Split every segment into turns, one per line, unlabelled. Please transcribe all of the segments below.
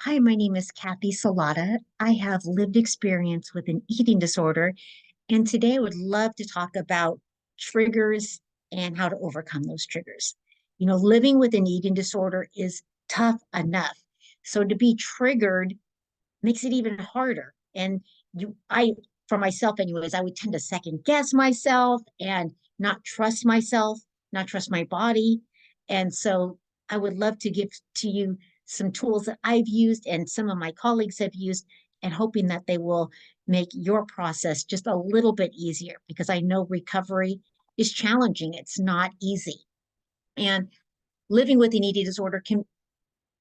Hi, my name is Kathy Salata. I have lived experience with an eating disorder, and today I would love to talk about triggers and how to overcome those triggers. Living with an eating disorder is tough enough. So to be triggered makes it even harder. And for myself anyways, I would tend to second guess myself and not trust myself, not trust my body. And so I would love to give to you some tools that I've used and some of my colleagues have used, and hoping that they will make your process just a little bit easier, because I know recovery is challenging. It's not easy. And living with an eating disorder can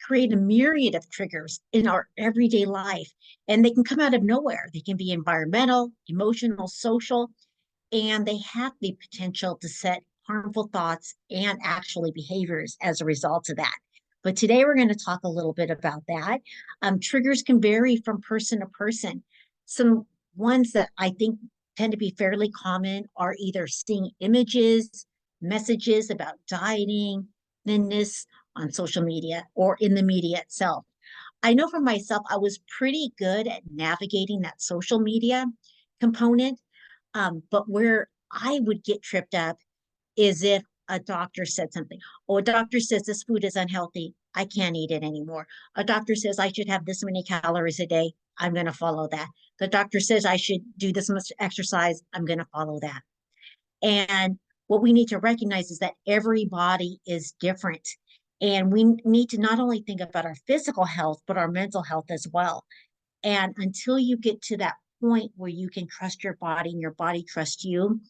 create a myriad of triggers in our everyday life, and they can come out of nowhere. They can be environmental, emotional, social, and they have the potential to set harmful thoughts and actually behaviors as a result of that. But today we're going to talk a little bit about that. Triggers can vary from person to person. Some ones that I think tend to be fairly common are either seeing images, messages about dieting, thinness on social media or in the media itself. I know for myself, I was pretty good at navigating that social media component. But where I would get tripped up is if a doctor said something. Oh, a doctor says this food is unhealthy. I can't eat it anymore. A doctor says I should have this many calories a day. I'm going to follow that. The doctor says I should do this much exercise. I'm going to follow that. And what we need to recognize is that every body is different. And we need to not only think about our physical health, but our mental health as well. And until you get to that point where you can trust your body and your body trusts you,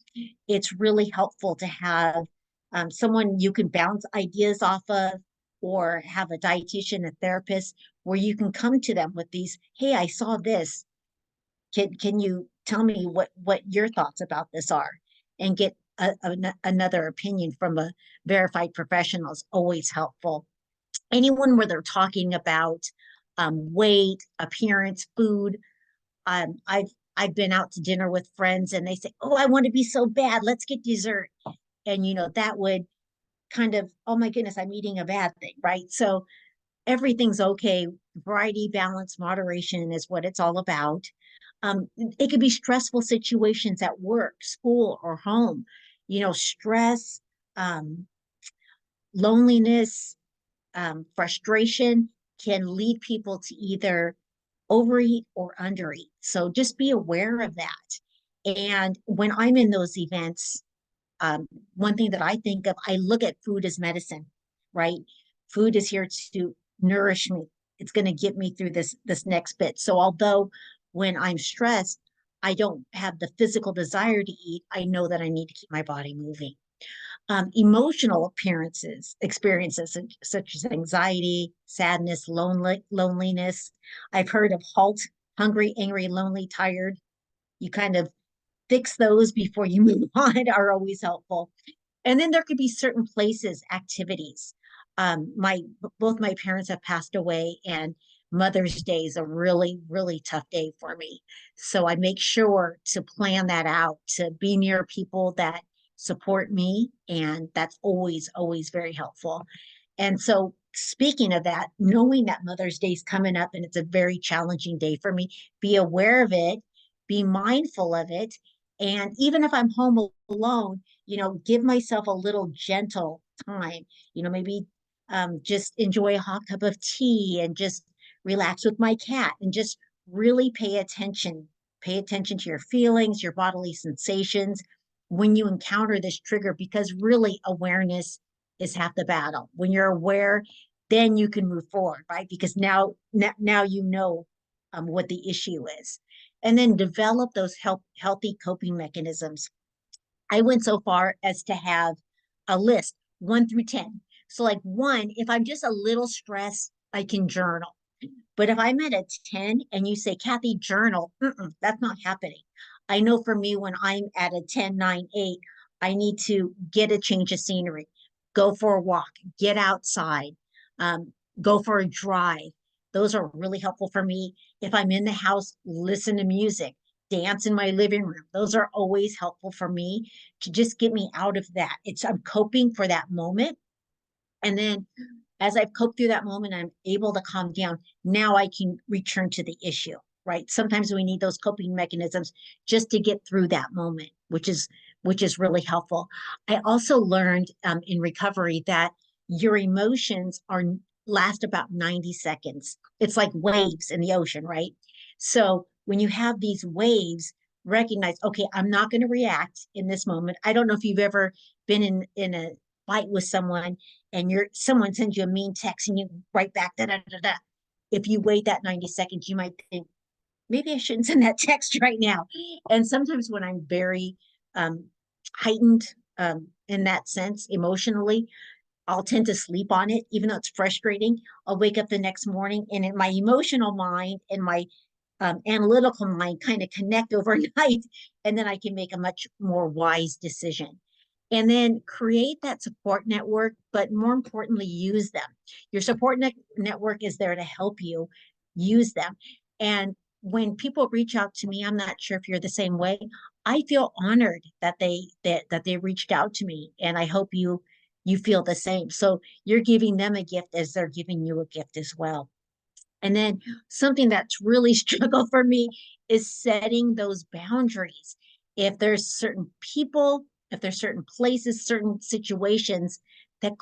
it's really helpful to have someone you can bounce ideas off of, or have a dietitian, a therapist, where you can come to them with these, hey, I saw this. Can you tell me what your thoughts about this are? And get another opinion from a verified professional is always helpful. Anyone where they're talking about weight, appearance, food. I've been out to dinner with friends and they say, "Oh, I want to be so bad. Let's get dessert." And that would kind of, oh my goodness, I'm eating a bad thing, right? So everything's okay. Variety, balance, moderation is what it's all about. It could be stressful situations at work, school, or home. Stress, um, loneliness, frustration can lead people to either overeat or undereat. So just be aware of that. And when I'm in those events, one thing that I think of, I look at food as medicine, right? Food is here to nourish me. It's going to get me through this next bit. So although when I'm stressed, I don't have the physical desire to eat, I know that I need to keep my body moving. Emotional experiences such as anxiety, sadness, loneliness. I've heard of HALT, hungry, angry, lonely, tired. You kind of fix those before you move on are always helpful. And then there could be certain places, activities. My Both my parents have passed away, and Mother's Day is a really, really tough day for me. So I make sure to plan that out, to be near people that support me, and that's always, always very helpful. And so, speaking of that, knowing that Mother's Day is coming up and it's a very challenging day for me, be aware of it, be mindful of it. And even if I'm home alone, give myself a little gentle time, maybe just enjoy a hot cup of tea and just relax with my cat and just really pay attention. Pay attention to your feelings, your bodily sensations when you encounter this trigger, because really awareness is half the battle. When you're aware, then you can move forward, right? Because now you know what the issue is. And then develop those healthy coping mechanisms. I went so far as to have a list 1 through 10. So, like one, if I'm just a little stressed, I can journal. But if I'm at a 10 and you say, Kathy, journal, that's not happening. I know for me, when I'm at a 10, 9, 8, I need to get a change of scenery, go for a walk, get outside, um, go for a drive. Those are really helpful for me. If I'm in the house, listen to music, dance in my living room. Those are always helpful for me to just get me out of that. I'm coping for that moment. And then as I've coped through that moment, I'm able to calm down. Now I can return to the issue, right? Sometimes we need those coping mechanisms just to get through that moment, which is really helpful. I also learned in recovery that your emotions are last about 90 seconds. It's like waves in the ocean, right? So when you have these waves, recognize, okay, I'm not going to react in this moment. I don't know if you've ever been in a fight with someone and someone sends you a mean text and you write back da da da da. If you wait that 90 seconds, you might think, maybe I shouldn't send that text right now. And sometimes when I'm very um, heightened in that sense emotionally, I'll tend to sleep on it, even though it's frustrating. I'll wake up the next morning and in my emotional mind and my analytical mind kind of connect overnight, and then I can make a much more wise decision. And then create that support network, but more importantly, use them. Your network is there to help you use them. And when people reach out to me, I'm not sure if you're the same way. I feel honored that they reached out to me, and I hope you feel the same. So you're giving them a gift as they're giving you a gift as well. And then something that's really struggled for me is setting those boundaries. If there's certain people, if there's certain places, certain situations that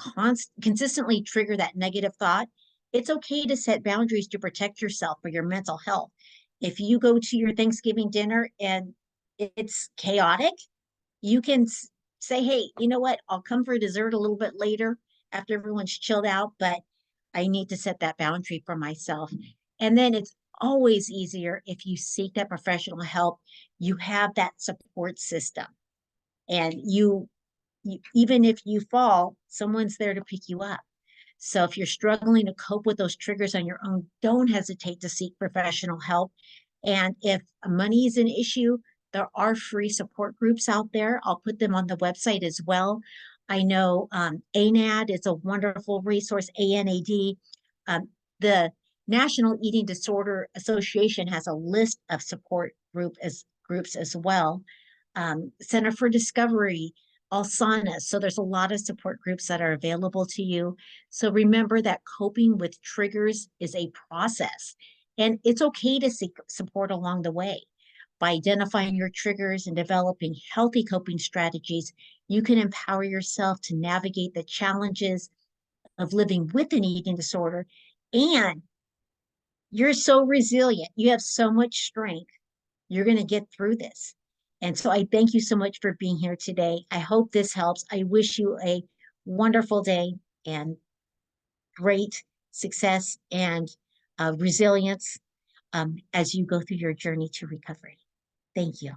consistently trigger that negative thought, it's okay to set boundaries to protect yourself for your mental health. If you go to your Thanksgiving dinner and it's chaotic, you can say, hey, you know what? I'll come for dessert a little bit later after everyone's chilled out, but I need to set that boundary for myself. And then it's always easier if you seek that professional help. You have that support system, and even if you fall, someone's there to pick you up. So if you're struggling to cope with those triggers on your own, don't hesitate to seek professional help. And if money is an issue, there are free support groups out there. I'll put them on the website as well. I know ANAD is a wonderful resource, ANAD. The National Eating Disorder Association has a list of support groups as well. Center for Discovery, Alsana. So there's a lot of support groups that are available to you. So remember that coping with triggers is a process, and it's okay to seek support along the way. By identifying your triggers and developing healthy coping strategies, you can empower yourself to navigate the challenges of living with an eating disorder. And you're so resilient. You have so much strength. You're going to get through this. And so I thank you so much for being here today. I hope this helps. I wish you a wonderful day and great success and resilience as you go through your journey to recovery. Thank you.